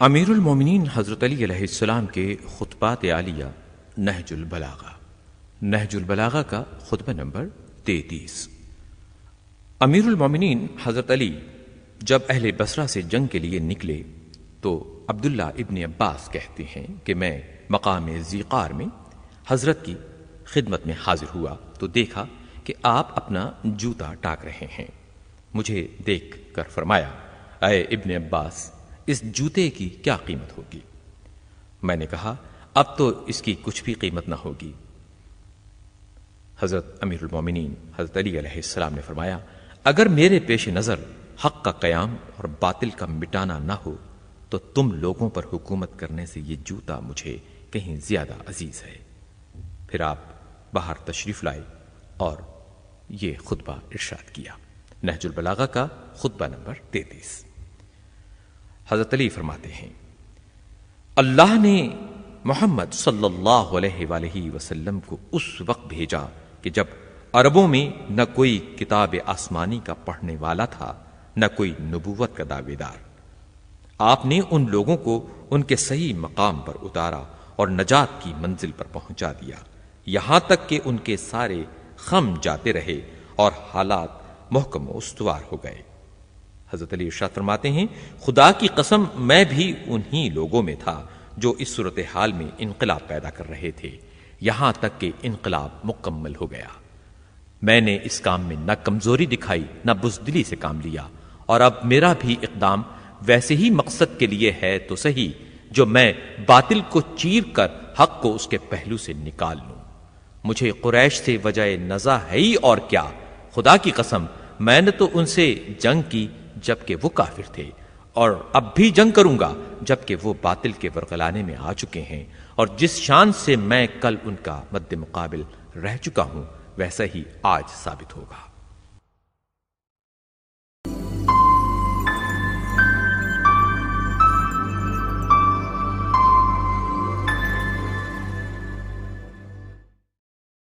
امیر المومنین حضرت علی علیہ السلام کے خطبات عالیہ نہج البلاغہ۔ نہج البلاغہ کا خطبہ نمبر 33۔ امیر المومنین حضرت علی جب اہل بصرہ سے جنگ کے لیے نکلے تو عبداللہ ابن عباس کہتے ہیں کہ میں مقام ذیقار میں حضرت کی خدمت میں حاضر ہوا تو دیکھا کہ آپ اپنا جوتا ٹاک رہے ہیں۔ مجھے دیکھ کر فرمایا، اے ابن عباس، اس جوتے کی کیا قیمت ہوگی؟ میں نے کہا، اب تو اس کی کچھ بھی قیمت نہ ہوگی۔ حضرت امیر المومنین حضرت علی علیہ السلام نے فرمایا، اگر میرے پیش نظر حق کا قیام اور باطل کا مٹانا نہ ہو تو تم لوگوں پر حکومت کرنے سے یہ جوتا مجھے کہیں زیادہ عزیز ہے۔ پھر آپ باہر تشریف لائے اور یہ خطبہ ارشاد کیا۔ نہج البلاغہ کا خطبہ نمبر 33۔ حضرت علی فرماتے ہیں، اللہ نے محمد صلی اللہ علیہ وآلہ وسلم کو اس وقت بھیجا کہ جب عربوں میں نہ کوئی کتاب آسمانی کا پڑھنے والا تھا نہ کوئی نبوت کا دعوے دار۔ آپ نے ان لوگوں کو ان کے صحیح مقام پر اتارا اور نجات کی منزل پر پہنچا دیا، یہاں تک کہ ان کے سارے خم جاتے رہے اور حالات محکم و استوار ہو گئے۔ حضرت علی ارشاد فرماتے ہیں، خدا کی قسم میں بھی انہی لوگوں میں تھا جو اس صورتحال میں انقلاب پیدا کر رہے تھے، یہاں تک کہ انقلاب مکمل ہو گیا۔ میں نے اس کام میں نہ کمزوری دکھائی نہ بزدلی سے کام لیا، اور اب میرا بھی اقدام ویسے ہی مقصد کے لیے ہے تو صحیح جو میں باطل کو چیر کر حق کو اس کے پہلو سے نکال لوں۔ مجھے قریش سے وجہ نزع ہے ہی اور کیا، خدا کی قسم میں نے تو ان سے جنگ کی جبکہ وہ کافر تھے، اور اب بھی جنگ کروں گا جبکہ وہ باطل کے ورغلانے میں آ چکے ہیں، اور جس شان سے میں کل ان کا مد مقابل رہ چکا ہوں ویسا ہی آج ثابت ہوگا۔